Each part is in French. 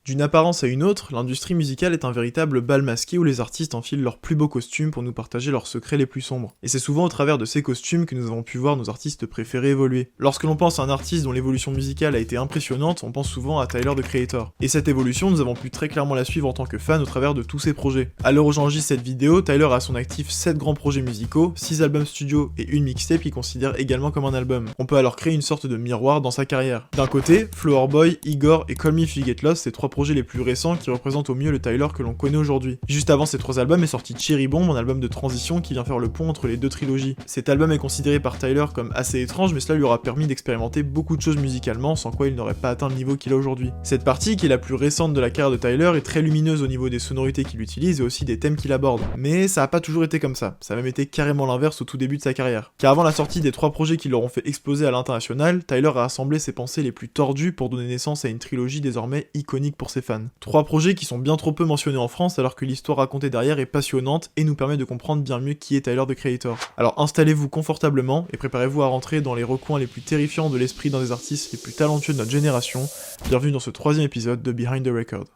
D'une apparence à une autre, l'industrie musicale est un véritable bal masqué où les artistes enfilent leurs plus beaux costumes pour nous partager leurs secrets les plus sombres. Et c'est souvent au travers de ces costumes que nous avons pu voir nos artistes préférés évoluer. Lorsque l'on pense à un artiste dont l'évolution musicale a été impressionnante, on pense souvent à Tyler, the Creator. Et cette évolution, nous avons pu très clairement la suivre en tant que fan au travers de tous ses projets. À l'heure où j'enregistre cette vidéo, Tyler a à son actif 7 grands projets musicaux, 6 albums studio et une mixtape qu'il considère également comme un album. On peut alors créer une sorte de miroir dans sa carrière. D'un côté, Flower Boy, Igor et Call Me If You Get Lost, ces 3 projets les plus récents qui représentent au mieux le Tyler que l'on connaît aujourd'hui. Juste avant ces 3 albums est sorti Cherry Bomb, un album de transition qui vient faire le pont entre les deux trilogies. Cet album est considéré par Tyler comme assez étrange, mais cela lui aura permis d'expérimenter beaucoup de choses musicalement, sans quoi il n'aurait pas atteint le niveau qu'il a aujourd'hui. Cette partie, qui est la plus récente de la carrière de Tyler, est très lumineuse au niveau des sonorités qu'il utilise et aussi des thèmes qu'il aborde. Mais ça a pas toujours été comme ça, ça a même été carrément l'inverse au tout début de sa carrière. Car avant la sortie des 3 projets qui l'auront fait exploser à l'international, Tyler a assemblé ses pensées les plus tordues pour donner naissance à une trilogie désormais iconique pour ses fans. 3 projets qui sont bien trop peu mentionnés en France alors que l'histoire racontée derrière est passionnante et nous permet de comprendre bien mieux qui est Tyler, the Creator. Alors installez-vous confortablement et préparez-vous à rentrer dans les recoins les plus terrifiants de l'esprit d'un des artistes les plus talentueux de notre génération. Bienvenue dans ce 3e épisode de Behind the Record.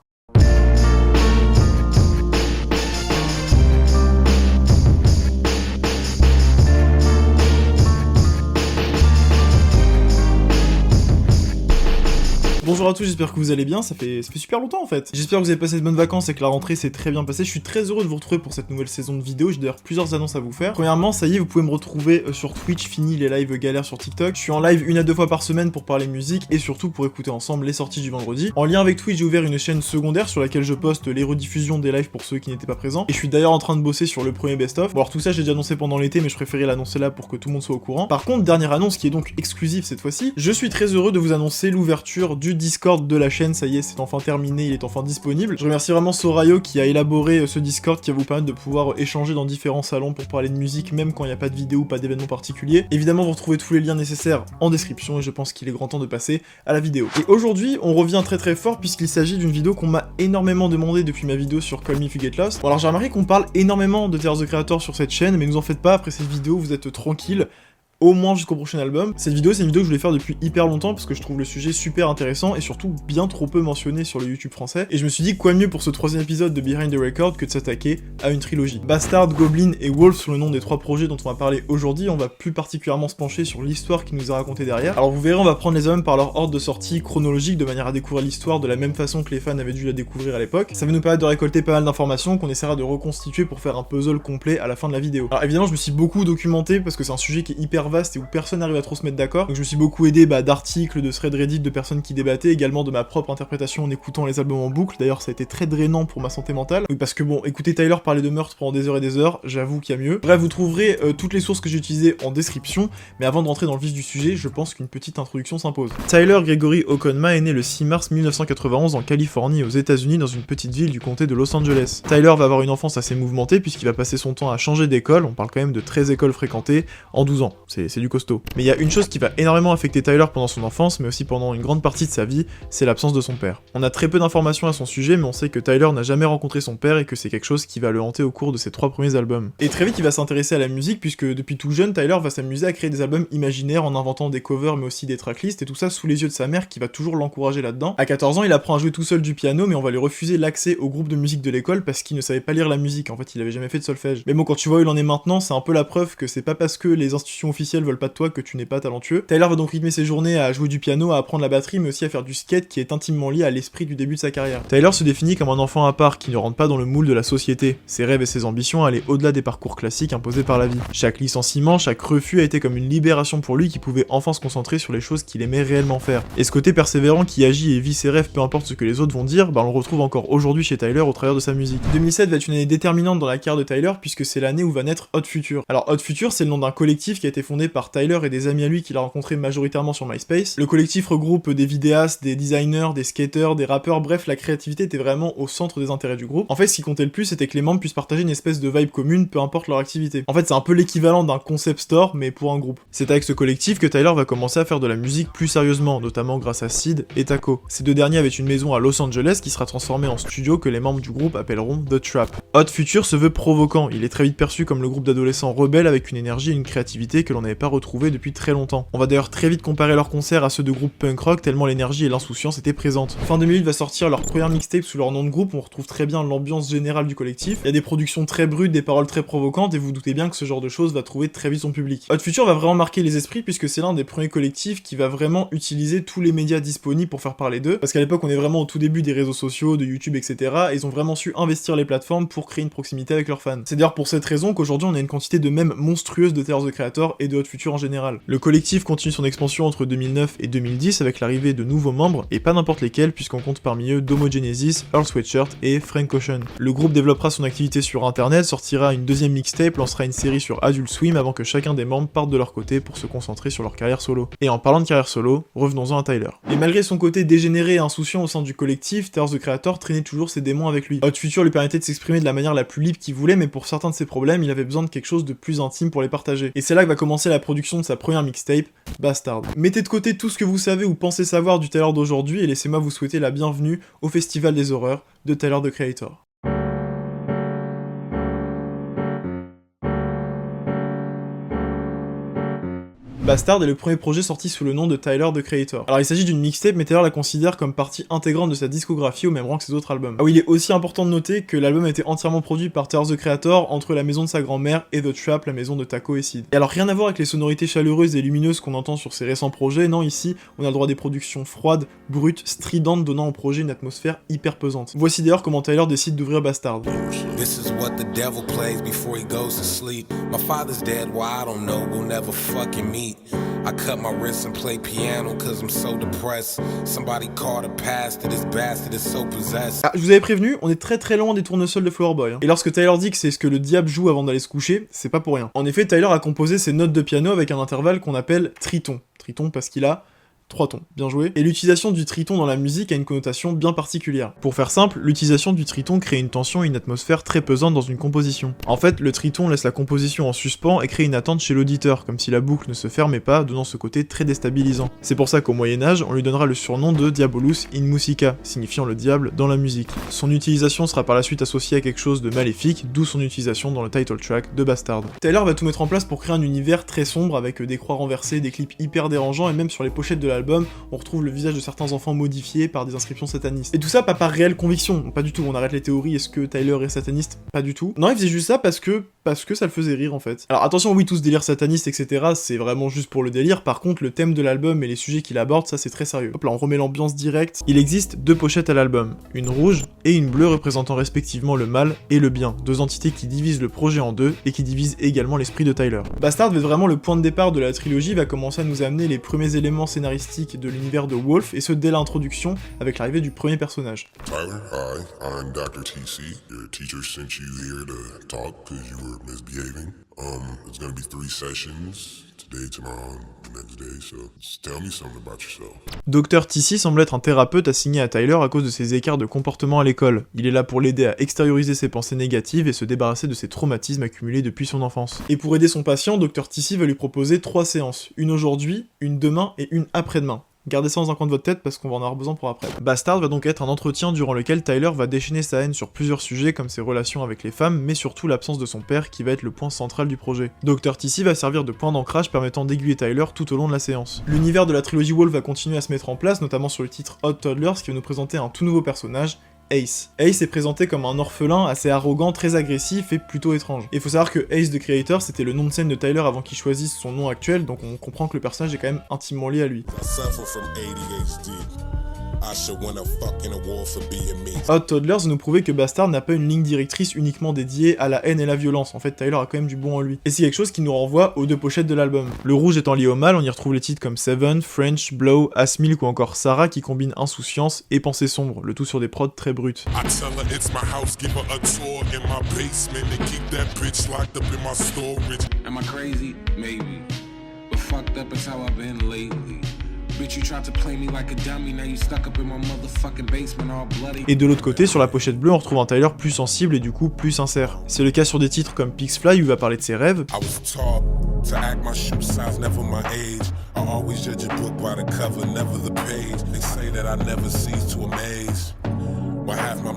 Bonjour à tous, j'espère que vous allez bien, ça fait super longtemps en fait. J'espère que vous avez passé de bonnes vacances et que la rentrée s'est très bien passée. Je suis très heureux de vous retrouver pour cette nouvelle saison de vidéos, j'ai d'ailleurs plusieurs annonces à vous faire. Premièrement, ça y est, vous pouvez me retrouver sur Twitch, fini les lives galères sur TikTok. Je suis en live 1 à 2 fois par semaine pour parler musique et surtout pour écouter ensemble les sorties du vendredi. En lien avec Twitch, j'ai ouvert une chaîne secondaire sur laquelle je poste les rediffusions des lives pour ceux qui n'étaient pas présents. Et je suis d'ailleurs en train de bosser sur le premier best-of. Bon alors tout ça j'ai déjà annoncé pendant l'été mais je préférais l'annoncer là pour que tout le monde soit au courant. Par contre, dernière annonce qui est donc exclusive cette fois-ci, je suis très heureux de vous annoncer l'ouverture du Discord de la chaîne. Ça y est, c'est enfin terminé, il est enfin disponible. Je remercie vraiment Sorayo qui a élaboré ce Discord qui va vous permettre de pouvoir échanger dans différents salons pour parler de musique, même quand il n'y a pas de vidéo ou pas d'événement particulier. Évidemment, vous retrouvez tous les liens nécessaires en description et je pense qu'il est grand temps de passer à la vidéo. Et aujourd'hui, on revient très fort puisqu'il s'agit d'une vidéo qu'on m'a énormément demandé depuis ma vidéo sur Call Me If You Get Lost. Bon alors j'ai remarqué qu'on parle énormément de Tyler, the Creator sur cette chaîne, mais ne vous en faites pas, après cette vidéo, vous êtes tranquille. Au moins jusqu'au prochain album. Cette vidéo, c'est une vidéo que je voulais faire depuis hyper longtemps parce que je trouve le sujet super intéressant et surtout bien trop peu mentionné sur le YouTube français. Et je me suis dit quoi de mieux pour ce 3e épisode de Behind the Record que de s'attaquer à une trilogie. Bastard, Goblin et Wolf sont le nom des 3 projets dont on va parler aujourd'hui. On va plus particulièrement se pencher sur l'histoire qui nous est racontée derrière. Alors vous verrez, on va prendre les albums par leur ordre de sortie chronologique de manière à découvrir l'histoire de la même façon que les fans avaient dû la découvrir à l'époque. Ça va nous permettre de récolter pas mal d'informations qu'on essaiera de reconstituer pour faire un puzzle complet à la fin de la vidéo. Alors évidemment, je me suis beaucoup documenté parce que c'est un sujet qui est hyper vaste et où personne à trop se mettre d'accord, donc je me suis beaucoup aidé d'articles, de threads Reddit, de personnes qui débattaient, également de ma propre interprétation en écoutant les albums en boucle. D'ailleurs ça a été très drainant pour ma santé mentale, oui, parce que bon, écouter Tyler parler de meurtre pendant des heures et des heures, j'avoue qu'il y a mieux. Bref, vous trouverez toutes les sources que j'ai utilisées en description, mais avant de rentrer dans le vif du sujet, je pense qu'une petite introduction s'impose. Tyler Gregory Okonma est né le 6 mars 1991 en Californie aux États-Unis dans une petite ville du comté de Los Angeles. Tyler va avoir une enfance assez mouvementée puisqu'il va passer son temps à changer d'école, on parle quand même de 13 écoles fréquentées en 12 ans, c'est du costaud. Mais il y a une chose qui va énormément affecter Tyler pendant son enfance, mais aussi pendant une grande partie de sa vie, c'est l'absence de son père. On a très peu d'informations à son sujet, mais on sait que Tyler n'a jamais rencontré son père et que c'est quelque chose qui va le hanter au cours de ses 3 premiers albums. Et très vite, il va s'intéresser à la musique, puisque depuis tout jeune, Tyler va s'amuser à créer des albums imaginaires en inventant des covers, mais aussi des tracklists, et tout ça sous les yeux de sa mère qui va toujours l'encourager là-dedans. À 14 ans, il apprend à jouer tout seul du piano, mais on va lui refuser l'accès au groupe de musique de l'école parce qu'il ne savait pas lire la musique, en fait, il avait jamais fait de solfège. Mais bon, quand tu vois où il en est maintenant, c'est un peu la preuve que c'est pas parce que les institutions officielles veulent pas de toi que tu n'es pas talentueux. Tyler va donc rythmer ses journées à jouer du piano, à apprendre la batterie, mais aussi à faire du skate qui est intimement lié à l'esprit du début de sa carrière. Tyler se définit comme un enfant à part qui ne rentre pas dans le moule de la société. Ses rêves et ses ambitions allaient au-delà des parcours classiques imposés par la vie. Chaque licenciement, chaque refus a été comme une libération pour lui qui pouvait enfin se concentrer sur les choses qu'il aimait réellement faire. Et ce côté persévérant qui agit et vit ses rêves peu importe ce que les autres vont dire, on le retrouve encore aujourd'hui chez Tyler au travers de sa musique. 2007 va être une année déterminante dans la carrière de Tyler puisque c'est l'année où va naître Odd Future. Alors Odd Future, c'est le nom d'un collectif qui a été fondé par Tyler et des amis à lui qu'il a rencontré majoritairement sur MySpace. Le collectif regroupe des vidéastes, des designers, des skaters, des rappeurs, bref, la créativité était vraiment au centre des intérêts du groupe. En fait, ce qui comptait le plus, c'était que les membres puissent partager une espèce de vibe commune, peu importe leur activité. En fait, c'est un peu l'équivalent d'un concept store, mais pour un groupe. C'est avec ce collectif que Tyler va commencer à faire de la musique plus sérieusement, notamment grâce à Sid et Taco. Ces deux derniers avaient une maison à Los Angeles qui sera transformée en studio que les membres du groupe appelleront The Trap. Odd Future se veut provoquant, il est très vite perçu comme le groupe d'adolescents rebelles avec une énergie et une créativité que l'on on n'avait pas retrouvé depuis très longtemps. On va d'ailleurs très vite comparer leurs concerts à ceux de groupes punk rock tellement l'énergie et l'insouciance étaient présentes. Fin 2008 va sortir leur première mixtape sous leur nom de groupe, on retrouve très bien l'ambiance générale du collectif. Il y a des productions très brutes, des paroles très provocantes et vous doutez bien que ce genre de choses va trouver très vite son public. Hot Future va vraiment marquer les esprits puisque c'est l'un des premiers collectifs qui va vraiment utiliser tous les médias disponibles pour faire parler d'eux, parce qu'à l'époque on est vraiment au tout début des réseaux sociaux, de YouTube, etc. et ils ont vraiment su investir les plateformes pour créer une proximité avec leurs fans. C'est d'ailleurs pour cette raison qu'aujourd'hui on a une quantité de mèmes monstrueuse de Tyler, the Creator et de Hot Future en général. Le collectif continue son expansion entre 2009 et 2010 avec l'arrivée de nouveaux membres, et pas n'importe lesquels puisqu'on compte parmi eux Domo Genesis, Earl Sweatshirt et Frank Ocean. Le groupe développera son activité sur internet, sortira une deuxième mixtape, lancera une série sur Adult Swim avant que chacun des membres parte de leur côté pour se concentrer sur leur carrière solo. Et en parlant de carrière solo, revenons-en à Tyler. Et malgré son côté dégénéré et insouciant au sein du collectif, Tyler, the Creator traînait toujours ses démons avec lui. Hot Future lui permettait de s'exprimer de la manière la plus libre qu'il voulait, mais pour certains de ses problèmes, il avait besoin de quelque chose de plus intime pour les partager. Et c'est là que va commencer la production de sa première mixtape, Bastard. Mettez de côté tout ce que vous savez ou pensez savoir du Tyler d'aujourd'hui et laissez-moi vous souhaiter la bienvenue au Festival des Horreurs de Tyler, the Creator. Bastard est le premier projet sorti sous le nom de Tyler, the Creator. Alors il s'agit d'une mixtape, mais Tyler la considère comme partie intégrante de sa discographie au même rang que ses autres albums. Ah oui, il est aussi important de noter que l'album a été entièrement produit par Tyler, the Creator entre la maison de sa grand-mère et The Trap, la maison de Taco et Sid. Et alors rien à voir avec les sonorités chaleureuses et lumineuses qu'on entend sur ses récents projets, non, ici on a le droit à des productions froides, brutes, stridentes, donnant au projet une atmosphère hyper pesante. Voici d'ailleurs comment Tyler décide d'ouvrir Bastard. This is what the devil plays before he goes to sleep. My father's dead, why I don't know, we'll never fucking meet. I cut my wrist and play piano cause I'm so depressed. Somebody called a pastor, this bastard is so possessed. Ah, je vous avais prévenu, on est très loin des tournesols de Flower Boy. Et lorsque Tyler dit que c'est ce que le diable joue avant d'aller se coucher, c'est pas pour rien. En effet, Tyler a composé ses notes de piano avec un intervalle qu'on appelle triton. Triton parce qu'il a 3 tons, bien joué. Et l'utilisation du triton dans la musique a une connotation bien particulière. Pour faire simple, l'utilisation du triton crée une tension et une atmosphère très pesante dans une composition. En fait, le triton laisse la composition en suspens et crée une attente chez l'auditeur, comme si la boucle ne se fermait pas, donnant ce côté très déstabilisant. C'est pour ça qu'au Moyen-Âge, on lui donnera le surnom de Diabolus in Musica, signifiant le diable dans la musique. Son utilisation sera par la suite associée à quelque chose de maléfique, d'où son utilisation dans le title track de Bastard. Tyler va tout mettre en place pour créer un univers très sombre avec des croix renversées, des clips hyper dérangeants et même sur les pochettes de l'album, on retrouve le visage de certains enfants modifiés par des inscriptions satanistes. Et tout ça pas par réelle conviction, pas du tout, on arrête les théories, est-ce que Tyler est sataniste? Pas du tout. Non, il faisait juste ça parce que ça le faisait rire en fait. Alors attention, oui, tout ce délire sataniste, etc., c'est vraiment juste pour le délire, par contre le thème de l'album et les sujets qu'il aborde, ça c'est très sérieux. Hop là, on remet l'ambiance directe. Il existe 2 pochettes à l'album, une rouge et une bleue représentant respectivement le mal et le bien, 2 entités qui divisent le projet en deux et qui divisent également l'esprit de Tyler. Bastard va être vraiment le point de départ de la trilogie, va commencer à nous amener les premiers éléments scénaristiques de l'univers de Wolf, et ce dès l'introduction, avec l'arrivée du premier personnage. Tyler, hi, I'm Dr. TC. Your teacher sent you here to talk because you were misbehaving. It's gonna be 3 sessions. Today, tomorrow, and the next day, so just tell me something about yourself. Dr. TC semble être un thérapeute assigné à Tyler à cause de ses écarts de comportement à l'école. Il est là pour l'aider à extérioriser ses pensées négatives et se débarrasser de ses traumatismes accumulés depuis son enfance. Et pour aider son patient, Dr. TC va lui proposer 3 séances. Une aujourd'hui, une demain et une après-demain. Gardez ça dans un coin de votre tête parce qu'on va en avoir besoin pour après. Bastard va donc être un entretien durant lequel Tyler va déchaîner sa haine sur plusieurs sujets comme ses relations avec les femmes, mais surtout l'absence de son père qui va être le point central du projet. Dr. TC va servir de point d'ancrage permettant d'aiguiller Tyler tout au long de la séance. L'univers de la trilogie Wolf va continuer à se mettre en place, notamment sur le titre Hot Toddlers qui va nous présenter un tout nouveau personnage, Ace. Ace est présenté comme un orphelin assez arrogant, très agressif et plutôt étrange. Et il faut savoir que Ace the Creator c'était le nom de scène de Tyler avant qu'il choisisse son nom actuel, donc on comprend que le personnage est quand même intimement lié à lui. Hot Toddlers nous prouver que Bastard n'a pas une ligne directrice uniquement dédiée à la haine et la violence, en fait Tyler a quand même du bon en lui. Et c'est quelque chose qui nous renvoie aux 2 pochettes de l'album. Le rouge étant lié au mal, on y retrouve les titres comme Seven, French, Blow, Asmilk ou encore Sarah qui combinent insouciance et pensée sombre, le tout sur des prods très brutes. Et de l'autre côté, sur la pochette bleue, on retrouve un Tyler plus sensible et du coup plus sincère. C'est le cas sur des titres comme Pigs Fly où il va parler de ses rêves.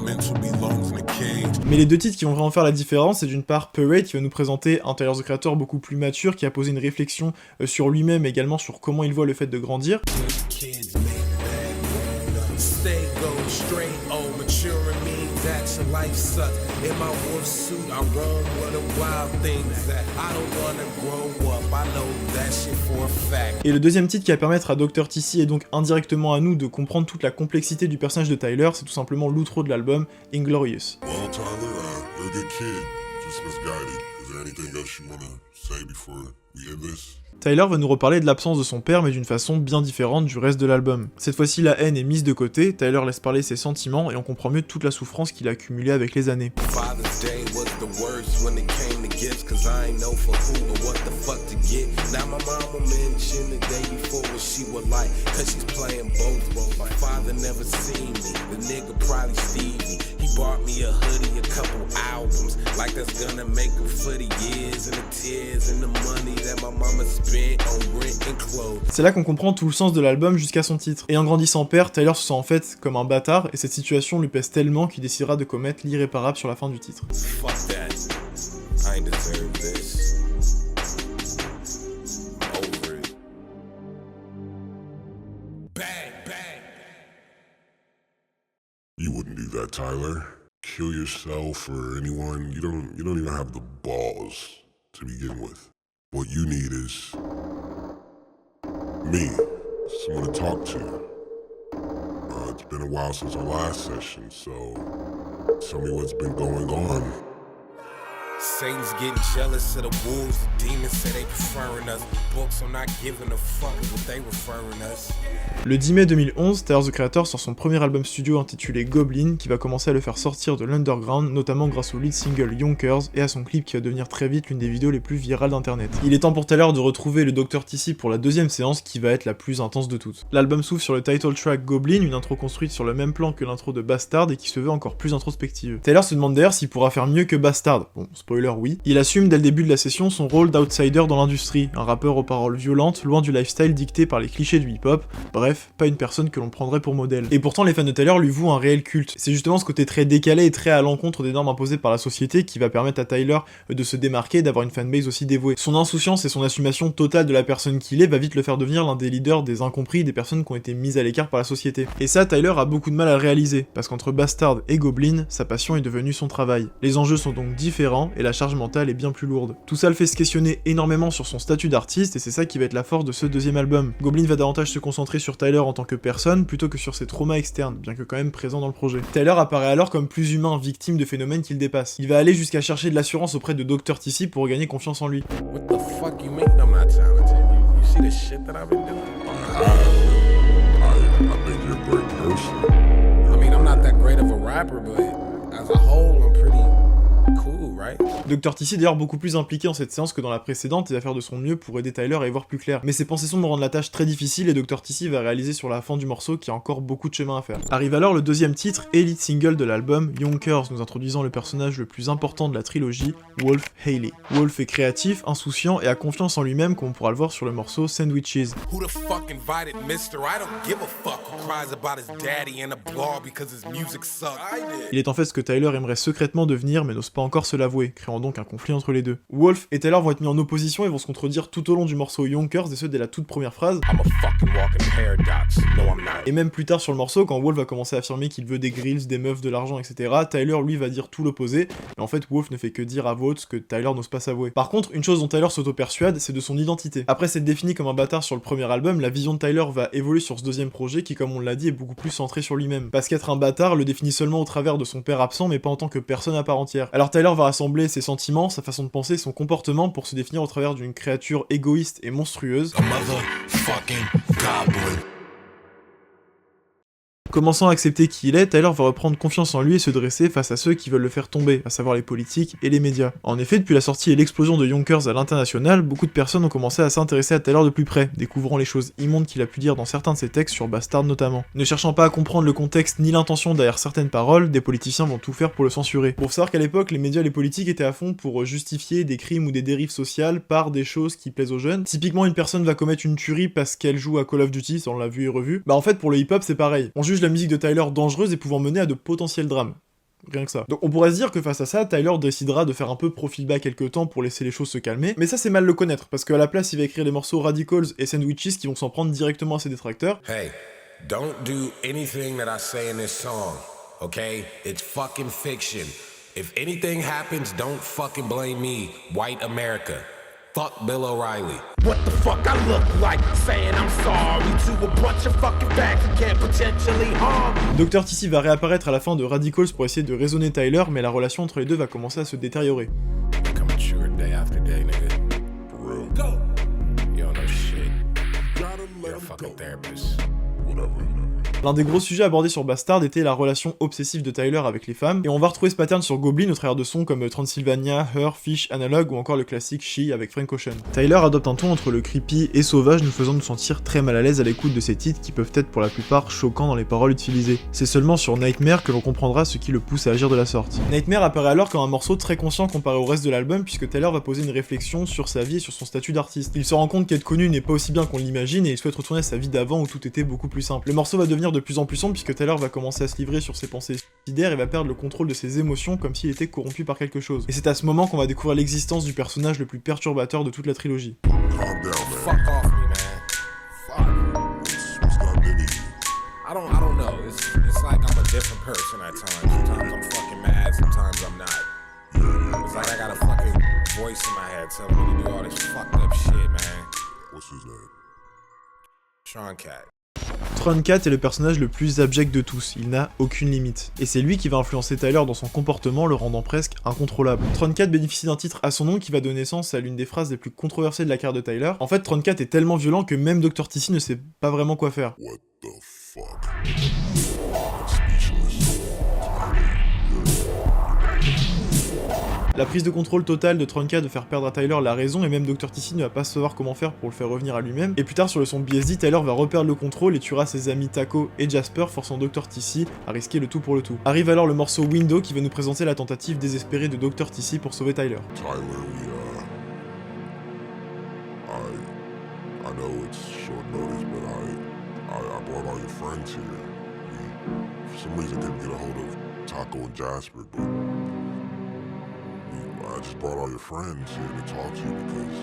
mental belongs in a cage. Mais les deux titres qui vont vraiment faire la différence, c'est d'une part Parade qui va nous présenter un Tyler the Creator beaucoup plus mature, qui a posé une réflexion sur lui-même et également sur comment il voit le fait de grandir. Kids make bad grown up. Stay gold straight, oh, maturing means that your life sucks. In my wolf suit, I roam where the wild things at. I don't wanna grow up, I know that shit for a fact. Et le deuxième titre qui va permettre à Dr. TC et donc indirectement à nous de comprendre toute la complexité du personnage de Tyler, c'est tout simplement l'outro de l'album, Inglorious. Well, Tyler, you're a good kid, just misguided. Is there anything else you wanna say before we end this? Tyler va nous reparler de l'absence de son père mais d'une façon bien différente du reste de l'album. Cette fois-ci la haine est mise de côté, Tyler laisse parler ses sentiments et on comprend mieux toute la souffrance qu'il a accumulée avec les années. Father's Day was the worst when it came to gifts, cause I ain't know for who or what the fuck to get. Now my mama mentioned the day before what she would like, cause she's playing both roles. My father never seen me, the nigga probably Stevie. He bought me a hoodie, a couple albums, like that's gonna make him for the years and the tears and the money that my mama spent on rent and clothes. C'est là qu'on comprend tout le sens de l'album jusqu'à son titre. Et en grandissant père, Tyler se sent en fait comme un bâtard et cette situation lui pèse tellement qu'il décidera de commettre l'irréparable sur la fin du titre. Fuck that. I ain't deserve this. Over it. Bang, bang. You wouldn't do that, Tyler. Kill yourself or anyone. You don't even have the balls to begin with. What you need is me, someone to talk to. It's been a while since our last session, so tell me what's been going on. Satan's getting jealous of the wolves. The demons say they preferring us. Books are not giving a fuck with what they referring us. Le 10 mai 2011, Tyler the Creator sort son premier album studio intitulé Goblin qui va commencer à le faire sortir de l'underground, notamment grâce au lead single Yonkers et à son clip qui va devenir très vite l'une des vidéos les plus virales d'internet. Il est temps pour Tyler de retrouver le Dr. TC pour la deuxième séance qui va être la plus intense de toutes. L'album s'ouvre sur le title track Goblin, une intro construite sur le même plan que l'intro de Bastard et qui se veut encore plus introspective. Tyler se demande d'ailleurs s'il pourra faire mieux que Bastard. Bon, spoiler oui. Il assume dès le début de la session son rôle d'outsider dans l'industrie, un rappeur aux paroles violentes, loin du lifestyle dicté par les clichés du hip-hop, bref, pas une personne que l'on prendrait pour modèle. Et pourtant les fans de Tyler lui vouent un réel culte. C'est justement ce côté très décalé et très à l'encontre des normes imposées par la société qui va permettre à Tyler de se démarquer et d'avoir une fanbase aussi dévouée. Son insouciance et son assumation totale de la personne qu'il est va vite le faire devenir l'un des leaders des incompris, des personnes qui ont été mises à l'écart par la société. Et ça, Tyler a beaucoup de mal à le réaliser, parce qu'entre Bastard et Goblin, sa passion est devenue son travail. Les enjeux sont donc différents et la charge mentale est bien plus lourde. Tout ça le fait se questionner énormément sur son statut d'artiste et c'est ça qui va être la force de ce deuxième album. Goblin va davantage se concentrer sur Tyler en tant que personne plutôt que sur ses traumas externes, bien que quand même présents dans le projet. Tyler apparaît alors comme plus humain, victime de phénomènes qu'il dépasse. Il va aller jusqu'à chercher de l'assurance auprès de Dr. TC pour gagner confiance en lui. What the fuck you mean I'm not talented? You see the shit that I've been doing? I think you're a great person. I mean, I'm not that great of a rapper, but as a whole, I'm pretty cool, right? Dr. TC est d'ailleurs beaucoup plus impliqué dans cette séance que dans la précédente et va faire de son mieux pour aider Tyler à y voir plus clair. Mais ses pensées sombres rendent la tâche très difficile et Dr. TC va réaliser sur la fin du morceau qu'il y a encore beaucoup de chemin à faire. Arrive alors le deuxième titre et lead single de l'album, Yonkers, nous introduisant le personnage le plus important de la trilogie, Wolf Haley. Wolf est créatif, insouciant et a confiance en lui-même comme on pourra le voir sur le morceau Sandwiches. Who the fuck invited Mister? I don't give a fuck who cries about his daddy in a bar because his music sucks. I did. Il est en fait ce que Tyler aimerait secrètement devenir mais n'ose pas encore se l'avouer, créant donc un conflit entre les deux. Wolf et Tyler vont être mis en opposition et vont se contredire tout au long du morceau Yonkers et ce dès la toute première phrase. I'm a fucking walking paradox. No, I'm not. Et même plus tard sur le morceau, quand Wolf va commencer à affirmer qu'il veut des grills, des meufs, de l'argent, etc., Tyler lui va dire tout l'opposé, mais en fait Wolf ne fait que dire à voix haute ce que Tyler n'ose pas s'avouer. Par contre, une chose dont Tyler s'auto-persuade, c'est de son identité. Après s'être défini comme un bâtard sur le premier album, la vision de Tyler va évoluer sur ce deuxième projet qui, comme on l'a dit, est beaucoup plus centré sur lui-même. Parce qu'être un bâtard le définit seulement au travers de son père absent, mais pas en tant que personne à part entière. Alors Tyler va rassembler ses sentiments, sa façon de penser, son comportement pour se définir au travers d'une créature égoïste et monstrueuse. A motherfucking goblin. Commençant à accepter qui il est, Tyler va reprendre confiance en lui et se dresser face à ceux qui veulent le faire tomber, à savoir les politiques et les médias. En effet, depuis la sortie et l'explosion de Yonkers à l'international, beaucoup de personnes ont commencé à s'intéresser à Tyler de plus près, découvrant les choses immondes qu'il a pu dire dans certains de ses textes sur Bastard notamment. Ne cherchant pas à comprendre le contexte ni l'intention derrière certaines paroles, des politiciens vont tout faire pour le censurer. Pour savoir qu'à l'époque, les médias et les politiques étaient à fond pour justifier des crimes ou des dérives sociales par des choses qui plaisent aux jeunes. Typiquement, une personne va commettre une tuerie parce qu'elle joue à Call of Duty, ça on l'a vu et revu. Bah en fait, pour le hip-hop, c'est pareil. On juge la musique de Tyler dangereuse et pouvant mener à de potentiels drames. Rien que ça. Donc on pourrait se dire que face à ça, Tyler décidera de faire un peu profil bas quelques temps pour laisser les choses se calmer, mais ça c'est mal le connaître, parce qu'à la place il va écrire les morceaux Radicals et Sandwiches qui vont s'en prendre directement à ses détracteurs. Hey, don't do anything that I say in this song, okay? It's fucking fiction. If anything happens, don't fucking blame me, white America. Fuck Bill O'Reilly. What the fuck I look like saying I'm sorry to a bunch of fucking facts that can't potentially harm. Dr. TC va réapparaître à la fin de Radicals pour essayer de raisonner Tyler, mais la relation entre les deux va commencer à se détériorer. Become mature day after day, nigga. For real. Go! You don't know shit. Gotta let You're a 'em fucking go. therapist. Whatever. L'un des gros sujets abordés sur Bastard était la relation obsessive de Tyler avec les femmes, et on va retrouver ce pattern sur Goblin au travers de sons comme Transylvania, Her, Fish, Analog ou encore le classique She avec Frank Ocean. Tyler adopte un ton entre le creepy et sauvage, nous faisant nous sentir très mal à l'aise à l'écoute de ces titres qui peuvent être pour la plupart choquants dans les paroles utilisées. C'est seulement sur Nightmare que l'on comprendra ce qui le pousse à agir de la sorte. Nightmare apparaît alors comme un morceau très conscient comparé au reste de l'album, puisque Tyler va poser une réflexion sur sa vie et sur son statut d'artiste. Il se rend compte qu'être connu n'est pas aussi bien qu'on l'imagine et il souhaite retourner à sa vie d'avant où tout était beaucoup plus simple. Le morceau va devenir de plus en plus sombre puisque Tyler va commencer à se livrer sur ses pensées suicidaires et va perdre le contrôle de ses émotions comme s'il était corrompu par quelque chose. Et c'est à ce moment qu'on va découvrir l'existence du personnage le plus perturbateur de toute la trilogie. Calm down, man. Fuck off me, man. Fuck. What's gotten into you? I don't know. It's like I'm a different person at times. Sometimes I'm fucking mad, sometimes I'm not. It's like I got a fucking voice in my head telling me to do all this fucked up shit, man. What's his name? Sean Cat. Tron Cat est le personnage le plus abject de tous, il n'a aucune limite. Et c'est lui qui va influencer Tyler dans son comportement, le rendant presque incontrôlable. Tron Cat bénéficie d'un titre à son nom qui va donner naissance à l'une des phrases les plus controversées de la carrière de Tyler. En fait, Tron Cat est tellement violent que même Dr. TC ne sait pas vraiment quoi faire. What the fuck? I'm speechless. La prise de contrôle totale de Tron Cat de faire perdre à Tyler la raison et même Dr. TC ne va pas savoir comment faire pour le faire revenir à lui-même. Et plus tard sur le son BSD, Tyler va reperdre le contrôle et tuera ses amis Taco et Jasper, forçant Dr. TC à risquer le tout pour le tout. Arrive alors le morceau Window qui va nous présenter la tentative désespérée de Dr. TC pour sauver Tyler. Tyler, I know it's short notice, but I brought all your friends here. We, for some reason, couldn't get a hold of Taco and Jasper, but I just brought all your friends here to talk to you because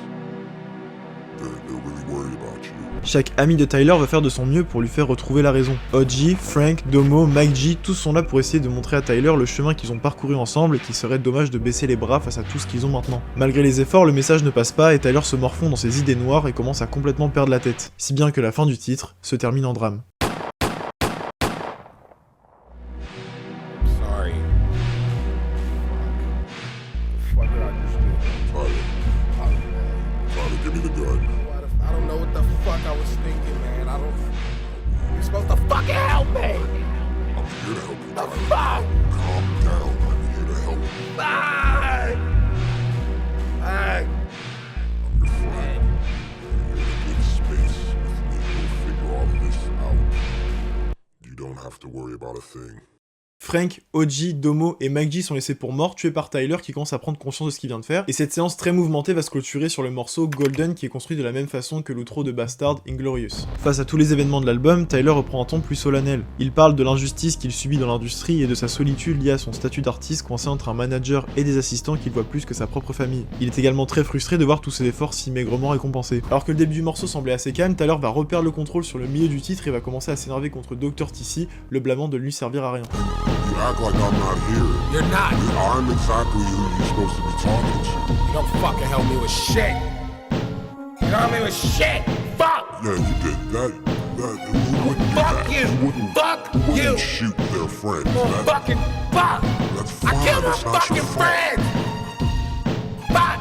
they're really worried about you. Chaque ami de Tyler va faire de son mieux pour lui faire retrouver la raison. OG, Frank, Domo, Mike G, tous sont là pour essayer de montrer à Tyler le chemin qu'ils ont parcouru ensemble et qu'il serait dommage de baisser les bras face à tout ce qu'ils ont maintenant. Malgré les efforts, le message ne passe pas et Tyler se morfond dans ses idées noires et commence à complètement perdre la tête. Si bien que la fin du titre se termine en drame. Sorry. What did I just do? Tyler, give me the gun. I don't know what the fuck I was thinking, man. You're supposed to fucking help me! I'm here to help you, The Tyler. fuck? Calm down. I'm here to help you. Ah! Ah! I'm your friend. I'm here to get space with me. We'll figure all of this out. You don't have to worry about a thing. Frank, OG, Domo et Mike G sont laissés pour morts, tués par Tyler qui commence à prendre conscience de ce qu'il vient de faire, et cette séance très mouvementée va se clôturer sur le morceau Golden qui est construit de la même façon que l'outro de Bastard, Inglorious. Face à tous les événements de l'album, Tyler reprend un ton plus solennel. Il parle de l'injustice qu'il subit dans l'industrie et de sa solitude liée à son statut d'artiste coincé entre un manager et des assistants qu'il voit plus que sa propre famille. Il est également très frustré de voir tous ses efforts si maigrement récompensés. Alors que le début du morceau semblait assez calme, Tyler va reperdre le contrôle sur le milieu du titre et va commencer à s'énerver contre Dr. TC, le blâmant de lui servir à rien. You act like I'm not here. You're not. I'm exactly who you're supposed to be talking to. You don't fucking help me with shit. You don't help me with shit. Fuck. Yeah, you did. Who wouldn't do Fuck that? you. Who wouldn't, Fuck who wouldn't you. shoot their friends? Oh, fucking fuck. That's I fine. killed my That's not your fucking fault. friends. Fuck.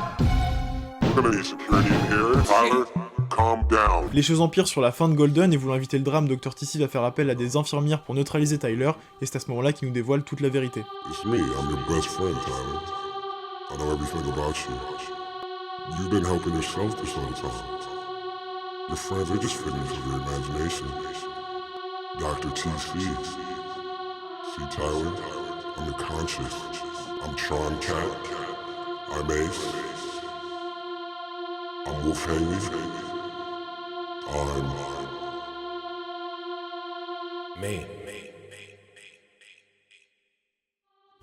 We're gonna need security in here. Tyler, calm down. Les choses empirent sur la fin de Golden et voulant éviter le drame, Dr. TC va faire appel à des infirmières pour neutraliser Tyler, et c'est à ce moment-là qu'il nous dévoile toute la vérité. It's me. I'm your best friend, Tyler. I know everything about you. You've been helping yourself this whole time. Your friends are just fitting into your imagination. Dr. TC. See, Tyler, I'm unconscious. I'm Tron Cat. I'm Ace. I'm Wolf Haley. I'm... Me.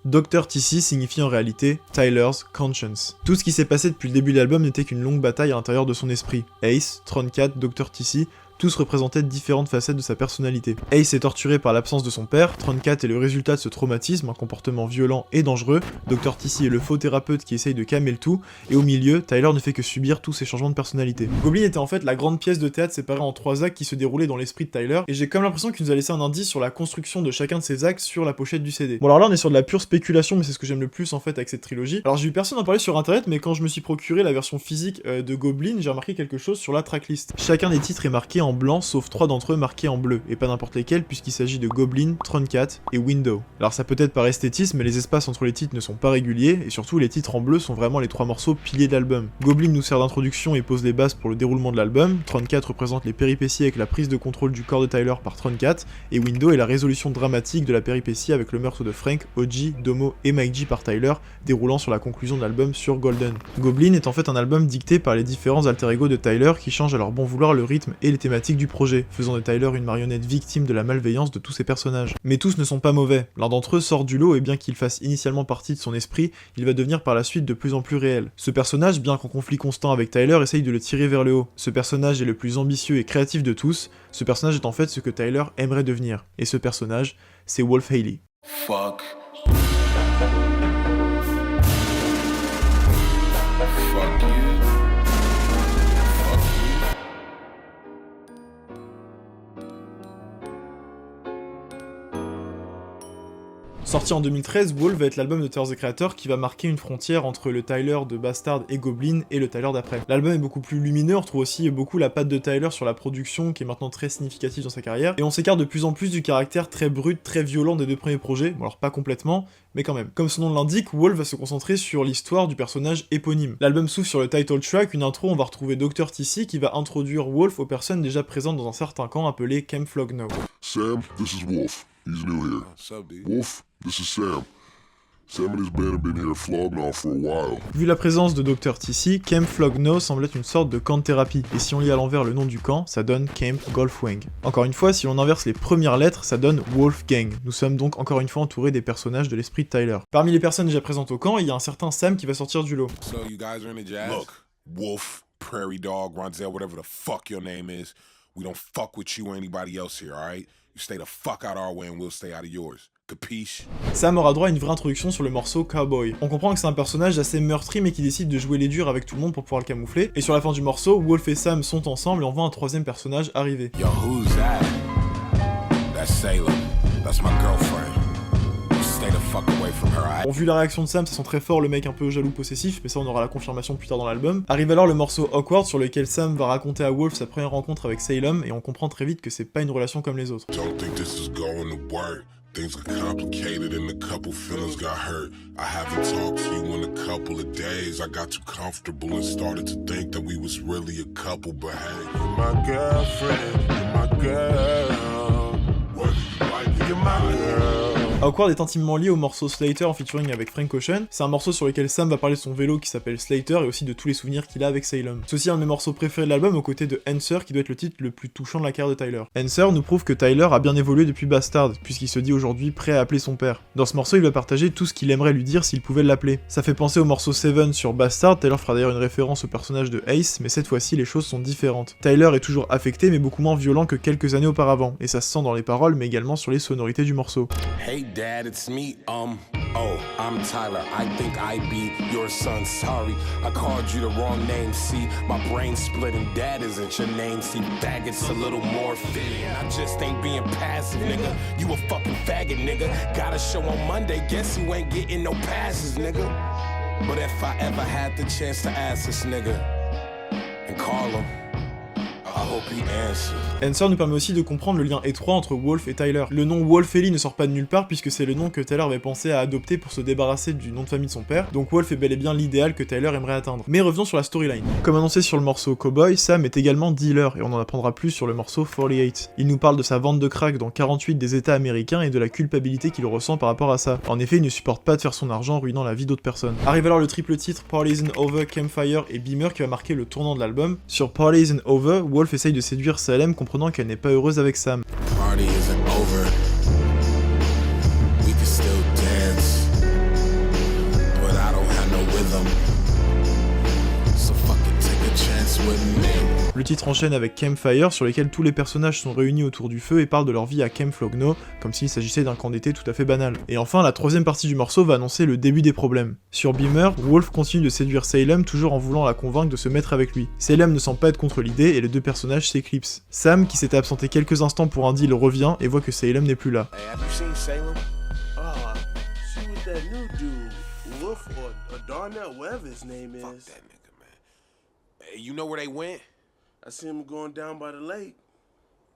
Dr. TC signifie en réalité Tyler's Conscience. Tout ce qui s'est passé depuis le début de l'album n'était qu'une longue bataille à l'intérieur de son esprit. Ace, Tron 4, Dr. TC, tous représentaient différentes facettes de sa personnalité. Ace est torturé par l'absence de son père, Tron 4 est le résultat de ce traumatisme, un comportement violent et dangereux, Dr. TC est le faux thérapeute qui essaye de calmer le tout, et au milieu, Tyler ne fait que subir tous ces changements de personnalité. Goblin était en fait la grande pièce de théâtre séparée en 3 actes qui se déroulaient dans l'esprit de Tyler, et j'ai comme l'impression qu'il nous a laissé un indice sur la construction de chacun de ces actes sur la pochette du CD. Bon alors là on est sur de la pure spéculation, mais c'est ce que j'aime le plus en fait avec cette trilogie. Alors j'ai eu personne en parler sur internet, mais quand je me suis procuré la version physique de Goblin, j'ai remarqué quelque chose sur la tracklist. Chacun des titres est marqué en blanc, sauf 3 d'entre eux marqués en bleu, et pas n'importe lesquels puisqu'il s'agit de Goblin, Tron 4 et Window. Alors ça peut être par esthétisme, mais les espaces entre les titres ne sont pas réguliers, et surtout les titres en bleu sont vraiment les 3 morceaux piliers de l'album. Goblin nous sert d'introduction et pose les bases pour le déroulement de l'album, Tron 4 représente les péripéties avec la prise de contrôle du corps de Tyler par Tron 4, et Window est la résolution dramatique de la péripétie avec le meurtre de Frank, OG, Domo et Mike G par Tyler, déroulant sur la conclusion de l'album sur Golden. Goblin est en fait un album dicté par les différents alter ego de Tyler qui changent à leur bon vouloir le rythme et les thématiques du projet, faisant de Tyler une marionnette victime de la malveillance de tous ses personnages. Mais tous ne sont pas mauvais, l'un d'entre eux sort du lot et bien qu'il fasse initialement partie de son esprit, il va devenir par la suite de plus en plus réel. Ce personnage, bien qu'en conflit constant avec Tyler, essaye de le tirer vers le haut. Ce personnage est le plus ambitieux et créatif de tous, ce personnage est en fait ce que Tyler aimerait devenir. Et ce personnage, c'est Wolf Haley. Fuck. Fuck you. Sorti en 2013, Wolf va être l'album de Tyler, the Creator qui va marquer une frontière entre le Tyler de Bastard et Goblin et le Tyler d'après. L'album est beaucoup plus lumineux, on retrouve aussi beaucoup la patte de Tyler sur la production qui est maintenant très significative dans sa carrière, et on s'écarte de plus en plus du caractère très brut, très violent des 2 premiers projets, bon alors pas complètement, mais quand même. Comme son nom l'indique, Wolf va se concentrer sur l'histoire du personnage éponyme. L'album s'ouvre sur le title track, une intro, on va retrouver Dr. TC qui va introduire Wolf aux personnes déjà présentes dans un certain camp appelé Camp Flogno. Sam, this is Wolf. He's new here. What's up, dude? Wolf, this is Sam. Sam and his band have been here flogging off for a while. Vu la présence de Dr. TC, Camp Flogno semble être une sorte de camp de thérapie, et si on lit à l'envers le nom du camp, ça donne Camp Golfwang. Encore une fois, si on inverse les premières lettres, ça donne Wolfgang. Nous sommes donc encore une fois entourés des personnages de l'esprit de Tyler. Parmi les personnes déjà présentes au camp, il y a un certain Sam qui va sortir du lot. So you guys are in the jazz? Look, Wolf, Prairie Dog, Ronzel, whatever the fuck your name is, we don't fuck with you or anybody else here, alright? You stay the fuck out our way and we'll stay out of yours. Capiche? Sam aura droit à une vraie introduction sur le morceau Cowboy. On comprend que c'est un personnage assez meurtri mais qui décide de jouer les durs avec tout le monde pour pouvoir le camoufler, et sur la fin du morceau, Wolf et Sam sont ensemble et on voit un 3ème personnage arriver. Yo, who's that? That's Salem. That's my girlfriend. Stay the fuck away from her, alright? Bon, vu la réaction de Sam, ça sent très fort le mec un peu jaloux possessif, mais ça on aura la confirmation plus tard dans l'album. Arrive alors le morceau Awkward sur lequel Sam va raconter à Wolf sa première rencontre avec Salem, et on comprend très vite que c'est pas une relation comme les autres. Don't think this is going to work. Things got complicated and a couple feelings got hurt. I haven't talked to you in a couple of days. I got too comfortable and started to think that we was really a couple, but hey, you're my girlfriend, you're my girl. Whether you like it, you're my girl. Awkward est intimement lié au morceau Slater en featuring avec Frank Ocean. C'est un morceau sur lequel Sam va parler de son vélo qui s'appelle Slater et aussi de tous les souvenirs qu'il a avec Salem. C'est aussi un de mes morceaux préférés de l'album aux côtés de Answer qui doit être le titre le plus touchant de la carrière de Tyler. Answer nous prouve que Tyler a bien évolué depuis Bastard puisqu'il se dit aujourd'hui prêt à appeler son père. Dans ce morceau il va partager tout ce qu'il aimerait lui dire s'il pouvait l'appeler. Ça fait penser au morceau Seven sur Bastard, Tyler fera d'ailleurs une référence au personnage de Ace, mais cette fois-ci les choses sont différentes. Tyler est toujours affecté mais beaucoup moins violent que quelques années auparavant, et ça se sent dans les paroles mais également sur les sonorités du morceau. Hey dad, it's me, oh, I'm Tyler, I think I be your son, sorry, I called you the wrong name, see, my brain splitting, dad isn't your name, see, faggot's a little more fitting, I just ain't being passive, nigga, you a fucking faggot, nigga, got a show on Monday, guess you ain't getting no passes, nigga, but if I ever had the chance to ask this nigga, and call him, I hope he answers. Answer nous permet aussi de comprendre le lien étroit entre Wolf et Tyler. Le nom Wolf Haley ne sort pas de nulle part puisque c'est le nom que Tyler avait pensé à adopter pour se débarrasser du nom de famille de son père, donc Wolf est bel et bien l'idéal que Tyler aimerait atteindre. Mais revenons sur la storyline. Comme annoncé sur le morceau Cowboy, Sam est également dealer et on en apprendra plus sur le morceau 48. Il nous parle de sa vente de crack dans 48 des états américains et de la culpabilité qu'il ressent par rapport à ça. En effet, il ne supporte pas de faire son argent en ruinant la vie d'autres personnes. Arrive alors le triple titre Party Isn't Over, Campfire et Beamer qui va marquer le tournant de l'album. Sur Party Isn't Over, Wolf essaye de séduire Salem comprenant qu'elle n'est pas heureuse avec Sam. Party isn't over. We can still dance. Le titre enchaîne avec Campfire, sur lesquels tous les personnages sont réunis autour du feu et parlent de leur vie à Camp Flogno, comme s'il s'agissait d'un camp d'été tout à fait banal. Et enfin, la troisième partie du morceau va annoncer le début des problèmes. Sur Beamer, Wolf continue de séduire Salem, toujours en voulant la convaincre de se mettre avec lui. Salem ne semble pas être contre l'idée et les deux personnages s'éclipsent. Sam, qui s'était absenté quelques instants pour un deal, revient et voit que Salem n'est plus là. Hey, have you seen Salem? She was that new dude, Wolf or Darnell, whatever his name is. Fuck that nigga, man. Hey, you know where they went? I see him going down by the lake.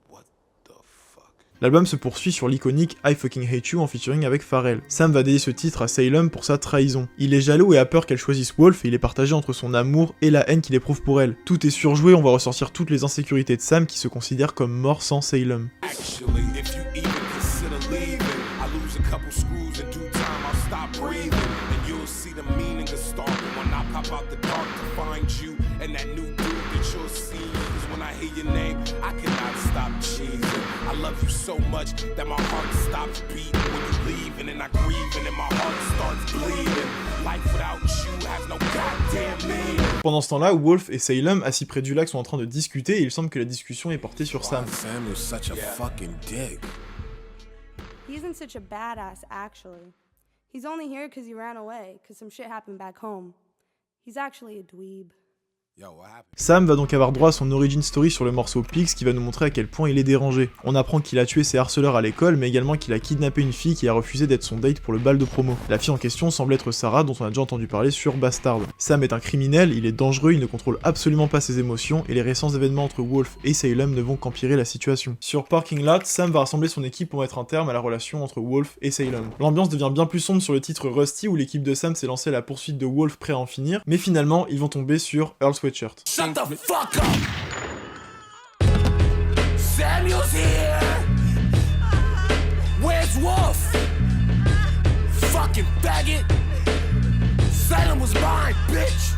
What the fuck? L'album se poursuit sur l'iconique I Fucking Hate You en featuring avec Pharrell. Sam va dédier ce titre à Salem pour sa trahison. Il est jaloux et a peur qu'elle choisisse Wolf et il est partagé entre son amour et la haine qu'il éprouve pour elle. Tout est surjoué, on va ressortir toutes les insécurités de Sam qui se considère comme mort sans Salem. Actually, if you even consider leaving, I lose a couple screws in due time, I'll stop breathing, and you'll see the meaning of stalking when I pop out the dark to find you, and that new dude that you'll see, cause when I hear your name, I cannot stop cheesing. I love you so much that my heart stops beating when you leave, and then I grieve, and then my heart starts bleeding. Life without you has no goddamn meaning. Pendant ce temps-là, Wolf et Salem, assis près du lac, sont en train de discuter et il semble que la discussion est portée sur Sam. Sam is such a fucking dick. He isn't such a badass, actually. He's only here because he ran away, because some shit happened back home. He's actually a dweeb. Yo, what happened? Sam va donc avoir droit à son origin story sur le morceau Pix qui va nous montrer à quel point il est dérangé. On apprend qu'il a tué ses harceleurs à l'école, mais également qu'il a kidnappé une fille qui a refusé d'être son date pour le bal de promo. La fille en question semble être Sarah, dont on a déjà entendu parler sur Bastard. Sam est un criminel, il est dangereux, il ne contrôle absolument pas ses émotions, et les récents événements entre Wolf et Salem ne vont qu'empirer la situation. Sur Parking Lot, Sam va rassembler son équipe pour mettre un terme à la relation entre Wolf et Salem. L'ambiance devient bien plus sombre sur le titre Rusty, où l'équipe de Sam s'est lancée à la poursuite de Wolf prêt à en finir, mais finalement, ils vont tomber sur Earl Sweatshirt. Shut the fuck up! Samuel's here! Where's Wolf? Fucking faggot! Salem was mine, bitch!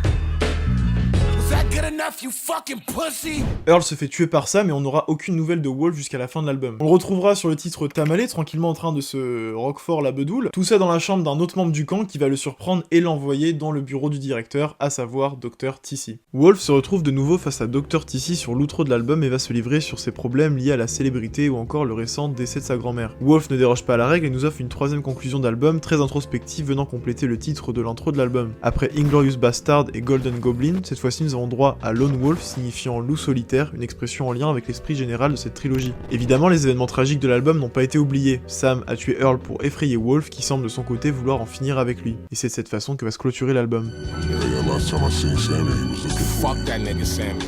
Was that good enough, you fucking pussy? Earl se fait tuer par Sam et on n'aura aucune nouvelle de Wolf jusqu'à la fin de l'album. On le retrouvera sur le titre Tamalé, tranquillement en train de se roquefort la bedoule, tout ça dans la chambre d'un autre membre du camp qui va le surprendre et l'envoyer dans le bureau du directeur, à savoir Dr. TC. Wolf se retrouve de nouveau face à Dr. TC sur l'outro de l'album et va se livrer sur ses problèmes liés à la célébrité ou encore le récent décès de sa grand-mère. Wolf ne déroge pas à la règle et nous offre une troisième conclusion d'album très introspective venant compléter le titre de l'intro de l'album. Après Inglorious Bastard et Golden Goblin, cette fois-ci nous avons droit à Lone Wolf signifiant loup solitaire, une expression en lien avec l'esprit général de cette trilogie. Évidemment, les événements tragiques de l'album n'ont pas été oubliés. Sam a tué Earl pour effrayer Wolf qui semble de son côté vouloir en finir avec lui. Et c'est de cette façon que va se clôturer l'album. Yeah, last time I seen Sammy, he was looking for. Fuck that nigga Sammy.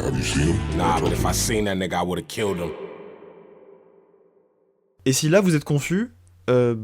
Have you seen him? Nah, but if I seen that nigga, I would've killed him. Et si là vous êtes confus,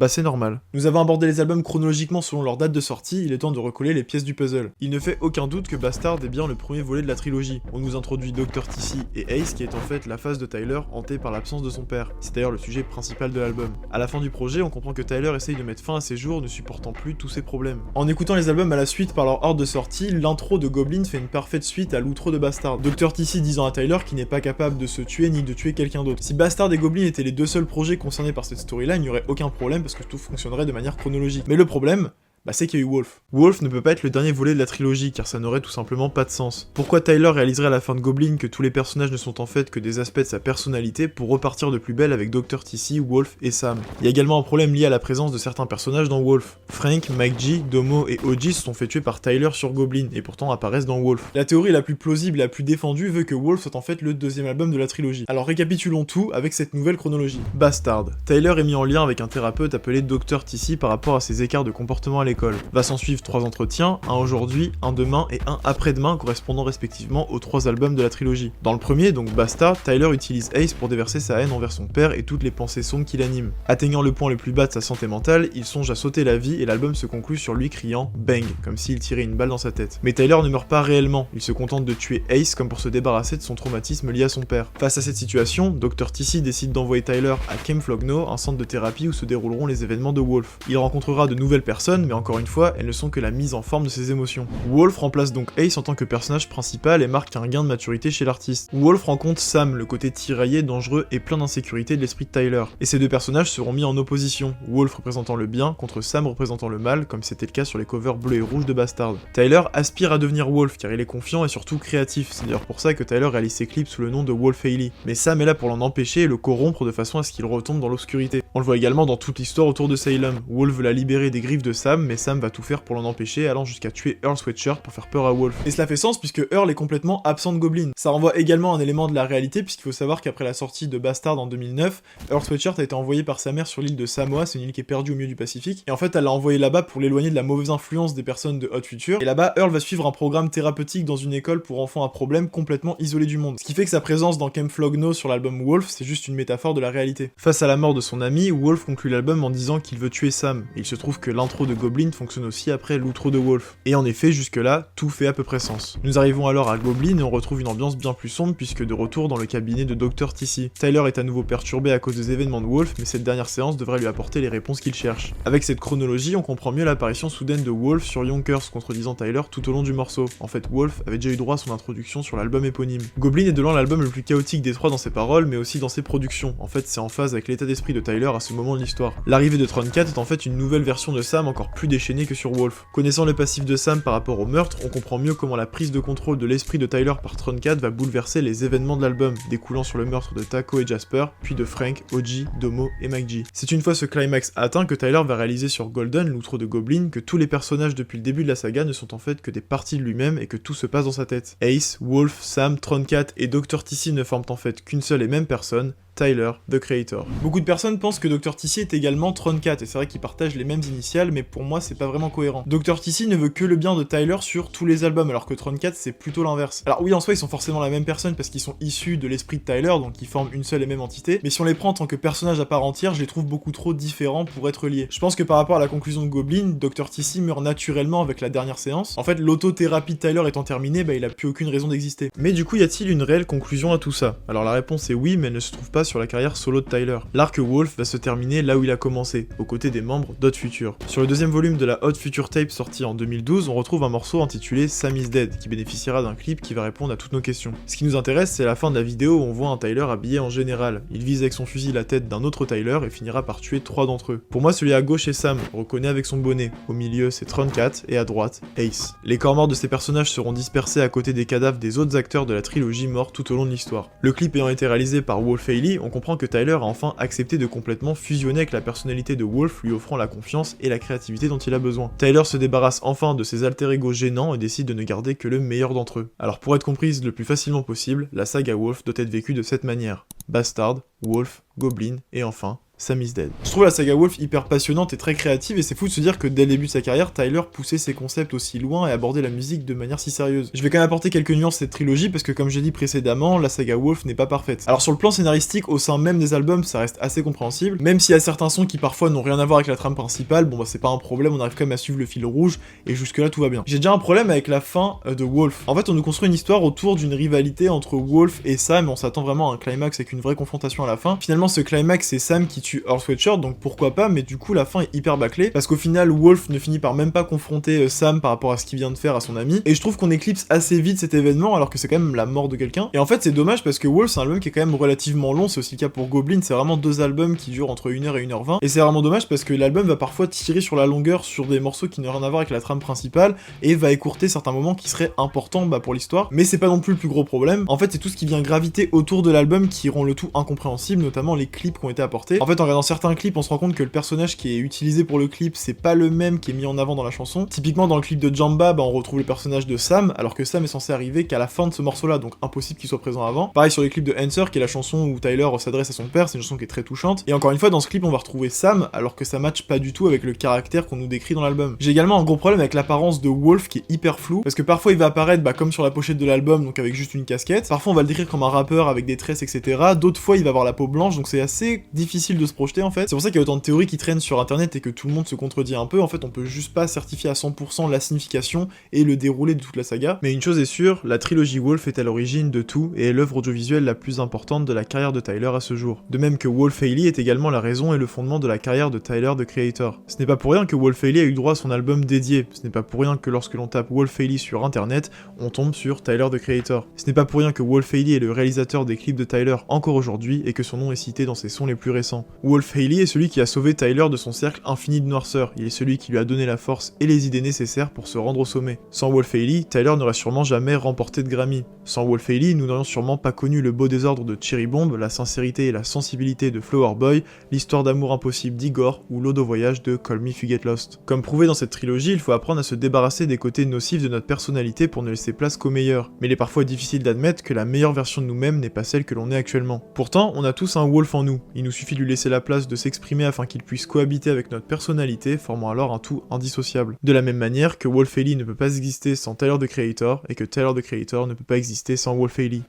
c'est normal. Nous avons abordé les albums chronologiquement selon leur date de sortie, il est temps de recoller les pièces du puzzle. Il ne fait aucun doute que Bastard est bien le premier volet de la trilogie. On nous introduit Dr. TC et Ace qui est en fait la phase de Tyler hantée par l'absence de son père. C'est d'ailleurs le sujet principal de l'album. À la fin du projet, on comprend que Tyler essaye de mettre fin à ses jours, ne supportant plus tous ses problèmes. En écoutant les albums à la suite par leur ordre de sortie, l'intro de Goblin fait une parfaite suite à l'outro de Bastard. Dr. TC disant à Tyler qu'il n'est pas capable de se tuer ni de tuer quelqu'un d'autre. Si Bastard et Goblin étaient les deux seuls projets concernés par cette storyline, il n'y aurait aucun problème parce que tout fonctionnerait de manière chronologique. Mais le problème, c'est qu'il y a eu Wolf. Wolf ne peut pas être le dernier volet de la trilogie, car ça n'aurait tout simplement pas de sens. Pourquoi Tyler réaliserait à la fin de Goblin que tous les personnages ne sont en fait que des aspects de sa personnalité pour repartir de plus belle avec Dr. TC, Wolf et Sam? Il y a également un problème lié à la présence de certains personnages dans Wolf. Frank, Mike G, Domo et OG se sont fait tuer par Tyler sur Goblin, et pourtant apparaissent dans Wolf. La théorie la plus plausible et la plus défendue veut que Wolf soit en fait le deuxième album de la trilogie. Alors récapitulons tout avec cette nouvelle chronologie. Bastard. Tyler est mis en lien avec un thérapeute appelé Dr. TC par rapport à ses écarts de comportement à l'école. Va s'en suivre 3 entretiens, un aujourd'hui, un demain et un après-demain correspondant respectivement aux 3 albums de la trilogie. Dans le premier, donc Bastard, Tyler utilise Ace pour déverser sa haine envers son père et toutes les pensées sombres qui l'animent. Atteignant le point le plus bas de sa santé mentale, il songe à sauter la vie et l'album se conclut sur lui criant « Bang », comme s'il tirait une balle dans sa tête. Mais Tyler ne meurt pas réellement, il se contente de tuer Ace comme pour se débarrasser de son traumatisme lié à son père. Face à cette situation, Dr. TC décide d'envoyer Tyler à Camp Flogno, un centre de thérapie où se dérouleront les événements de Wolf. Il rencontrera de nouvelles personnes, mais encore une fois, elles ne sont que la mise en forme de ses émotions. Wolf remplace donc Ace en tant que personnage principal et marque un gain de maturité chez l'artiste. Wolf rencontre Sam, le côté tiraillé, dangereux et plein d'insécurité de l'esprit de Tyler. Et ces deux personnages seront mis en opposition, Wolf représentant le bien contre Sam représentant le mal, comme c'était le cas sur les covers bleus et rouges de Bastard. Tyler aspire à devenir Wolf car il est confiant et surtout créatif, c'est d'ailleurs pour ça que Tyler réalise ses clips sous le nom de Wolf Haley. Mais Sam est là pour l'en empêcher et le corrompre de façon à ce qu'il retombe dans l'obscurité. On le voit également dans toute l'histoire autour de Salem. Wolf veut la libérer des griffes de Sam, mais Sam va tout faire pour l'en empêcher, allant jusqu'à tuer Earl Sweatshirt pour faire peur à Wolf. Et cela fait sens puisque Earl est complètement absent de Goblin. Ça renvoie également un élément de la réalité puisqu'il faut savoir qu'après la sortie de Bastard en 2009, Earl Sweatshirt a été envoyé par sa mère sur l'île de Samoa, c'est une île qui est perdue au milieu du Pacifique, et en fait elle l'a envoyé là-bas pour l'éloigner de la mauvaise influence des personnes de Hot Future, et là-bas Earl va suivre un programme thérapeutique dans une école pour enfants à problème complètement isolé du monde. Ce qui fait que sa présence dans Camp Flogno sur l'album Wolf, c'est juste une métaphore de la réalité. Face à la mort de son ami, Wolf conclut l'album en disant qu'il veut tuer Sam, et il se trouve que l'intro de Goblin fonctionne aussi après l'outro de Wolf. Et en effet, jusque-là, tout fait à peu près sens. Nous arrivons alors à Goblin et on retrouve une ambiance bien plus sombre puisque de retour dans le cabinet de Dr. TC. Tyler est à nouveau perturbé à cause des événements de Wolf, mais cette dernière séance devrait lui apporter les réponses qu'il cherche. Avec cette chronologie, on comprend mieux l'apparition soudaine de Wolf sur Yonkers, contredisant Tyler tout au long du morceau. En fait, Wolf avait déjà eu droit à son introduction sur l'album éponyme. Goblin est de loin l'album le plus chaotique des trois dans ses paroles, mais aussi dans ses productions. En fait, c'est en phase avec l'état d'esprit de Tyler à ce moment de l'histoire. L'arrivée de Tron 4 est en fait une nouvelle version de Sam encore plus déchaînée que sur Wolf. Connaissant le passif de Sam par rapport au meurtre, on comprend mieux comment la prise de contrôle de l'esprit de Tyler par Tron 4 va bouleverser les événements de l'album, découlant sur le meurtre de Taco et Jasper, puis de Frank, OG, Domo et MacG. C'est une fois ce climax atteint que Tyler va réaliser sur Golden, l'outro de Goblin, que tous les personnages depuis le début de la saga ne sont en fait que des parties de lui-même et que tout se passe dans sa tête. Ace, Wolf, Sam, Tron 4 et Dr. TC ne forment en fait qu'une seule et même personne, Tyler, the Creator. Beaucoup de personnes pensent que Dr. TC est également Tron 4, et c'est vrai qu'ils partagent les mêmes initiales, mais pour moi c'est pas vraiment cohérent. Dr. TC ne veut que le bien de Tyler sur tous les albums, alors que Tron 4 c'est plutôt l'inverse. Alors oui, en soi ils sont forcément la même personne parce qu'ils sont issus de l'esprit de Tyler, donc ils forment une seule et même entité, mais si on les prend en tant que personnages à part entière, je les trouve beaucoup trop différents pour être liés. Je pense que par rapport à la conclusion de Goblin, Dr. TC meurt naturellement avec la dernière séance. En fait, l'autothérapie de Tyler étant terminée, il a plus aucune raison d'exister. Mais du coup, y a-t-il une réelle conclusion à tout ça? Alors la réponse est oui, mais elle ne se trouve pas sur la carrière solo de Tyler. L'arc Wolf va se terminer là où il a commencé, aux côtés des membres d'Hot Future. Sur le deuxième volume de la Hot Future Tape sorti en 2012, on retrouve un morceau intitulé Sam is Dead, qui bénéficiera d'un clip qui va répondre à toutes nos questions. Ce qui nous intéresse, c'est la fin de la vidéo où on voit un Tyler habillé en général. Il vise avec son fusil la tête d'un autre Tyler et finira par tuer 3 d'entre eux. Pour moi, celui à gauche est Sam, on reconnaît avec son bonnet. Au milieu, c'est Tron 4 et à droite, Ace. Les corps morts de ces personnages seront dispersés à côté des cadavres des autres acteurs de la trilogie morts tout au long de l'histoire. Le clip ayant été réalisé par Wolf Haley, on comprend que Tyler a enfin accepté de complètement fusionner avec la personnalité de Wolf, lui offrant la confiance et la créativité dont il a besoin. Tyler se débarrasse enfin de ses alter ego gênants et décide de ne garder que le meilleur d'entre eux. Alors pour être comprise le plus facilement possible, la saga Wolf doit être vécue de cette manière. Bastard, Wolf, Goblin et enfin Sam is Dead. Je trouve la saga Wolf hyper passionnante et très créative et c'est fou de se dire que dès le début de sa carrière, Tyler poussait ses concepts aussi loin et abordait la musique de manière si sérieuse. Je vais quand même apporter quelques nuances à cette trilogie parce que comme j'ai dit précédemment, la saga Wolf n'est pas parfaite. Alors sur le plan scénaristique, au sein même des albums, ça reste assez compréhensible, même s'il y a certains sons qui parfois n'ont rien à voir avec la trame principale, c'est pas un problème, on arrive quand même à suivre le fil rouge et jusque là tout va bien. J'ai déjà un problème avec la fin de Wolf. En fait, on nous construit une histoire autour d'une rivalité entre Wolf et Sam et on s'attend vraiment à un climax avec une vraie confrontation à la fin. Finalement, ce climax, c'est Sam qui tue Earl Sweatshirt, donc pourquoi pas, mais du coup la fin est hyper bâclée, parce qu'au final Wolf ne finit par même pas confronter Sam par rapport à ce qu'il vient de faire à son ami, et je trouve qu'on éclipse assez vite cet événement alors que c'est quand même la mort de quelqu'un, et en fait c'est dommage parce que Wolf c'est un album qui est quand même relativement long, c'est aussi le cas pour Goblin, c'est vraiment 2 albums qui durent entre 1h et 1h20, et c'est vraiment dommage parce que l'album va parfois tirer sur la longueur sur des morceaux qui n'ont rien à voir avec la trame principale, et va écourter certains moments qui seraient importants pour l'histoire, mais c'est pas non plus le plus gros problème, en fait c'est tout ce qui vient graviter autour de l'album qui rend le tout incompréhensible, notamment les clips qui ont été apportés. En fait en regardant certains clips, on se rend compte que le personnage qui est utilisé pour le clip, c'est pas le même qui est mis en avant dans la chanson. Typiquement dans le clip de Jamba, on retrouve le personnage de Sam, alors que Sam est censé arriver qu'à la fin de ce morceau-là, donc impossible qu'il soit présent avant. Pareil sur les clips de Answer, qui est la chanson où Tyler s'adresse à son père, c'est une chanson qui est très touchante. Et encore une fois, dans ce clip, on va retrouver Sam, alors que ça match pas du tout avec le caractère qu'on nous décrit dans l'album. J'ai également un gros problème avec l'apparence de Wolf qui est hyper floue, parce que parfois il va apparaître comme sur la pochette de l'album, donc avec juste une casquette. Parfois on va le décrire comme un rappeur avec des tresses, etc. D'autres fois il va avoir la peau blanche, donc c'est assez difficile de se projeter en fait. C'est pour ça qu'il y a autant de théories qui traînent sur internet et que tout le monde se contredit un peu. En fait, on peut juste pas certifier à 100% la signification et le déroulé de toute la saga. Mais une chose est sûre, la trilogie Wolf est à l'origine de tout et est l'œuvre audiovisuelle la plus importante de la carrière de Tyler à ce jour. De même que Wolf Haley est également la raison et le fondement de la carrière de Tyler the Creator. Ce n'est pas pour rien que Wolf Haley a eu droit à son album dédié. Ce n'est pas pour rien que lorsque l'on tape Wolf Haley sur internet, on tombe sur Tyler the Creator. Ce n'est pas pour rien que Wolf Haley est le réalisateur des clips de Tyler encore aujourd'hui et que son nom est cité dans ses sons les plus récents. Wolf Haley est celui qui a sauvé Tyler de son cercle infini de noirceur. Il est celui qui lui a donné la force et les idées nécessaires pour se rendre au sommet. Sans Wolf Haley, Tyler n'aurait sûrement jamais remporté de Grammy. Sans Wolf Haley, nous n'aurions sûrement pas connu le beau désordre de Cherry Bomb, la sincérité et la sensibilité de Flower Boy, l'histoire d'amour impossible d'Igor ou l'Ode au voyage de Call Me If You Get Lost. Comme prouvé dans cette trilogie, il faut apprendre à se débarrasser des côtés nocifs de notre personnalité pour ne laisser place qu'au meilleur. Mais il est parfois difficile d'admettre que la meilleure version de nous-mêmes n'est pas celle que l'on est actuellement. Pourtant, on a tous un Wolf en nous. Il nous suffit de lui laisser la place de s'exprimer afin qu'il puisse cohabiter avec notre personnalité, formant alors un tout indissociable. De la même manière que Wolf Haley ne peut pas exister sans Tyler the Creator et que Tyler the Creator ne peut pas exister sans Wolf Haley.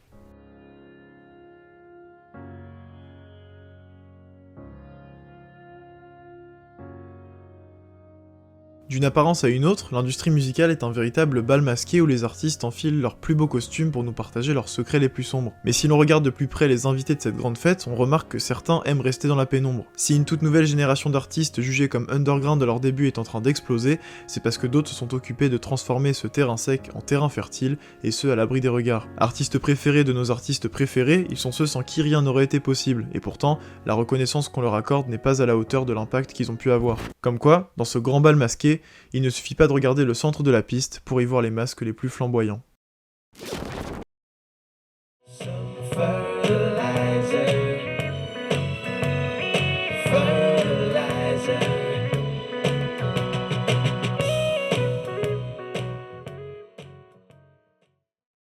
D'une apparence à une autre, l'industrie musicale est un véritable bal masqué où les artistes enfilent leurs plus beaux costumes pour nous partager leurs secrets les plus sombres. Mais si l'on regarde de plus près les invités de cette grande fête, on remarque que certains aiment rester dans la pénombre. Si une toute nouvelle génération d'artistes jugés comme underground à leur début est en train d'exploser, c'est parce que d'autres se sont occupés de transformer ce terrain sec en terrain fertile, et ce à l'abri des regards. Artistes préférés de nos artistes préférés, ils sont ceux sans qui rien n'aurait été possible, et pourtant, la reconnaissance qu'on leur accorde n'est pas à la hauteur de l'impact qu'ils ont pu avoir. Comme quoi, dans ce grand bal masqué, il ne suffit pas de regarder le centre de la piste pour y voir les masques les plus flamboyants.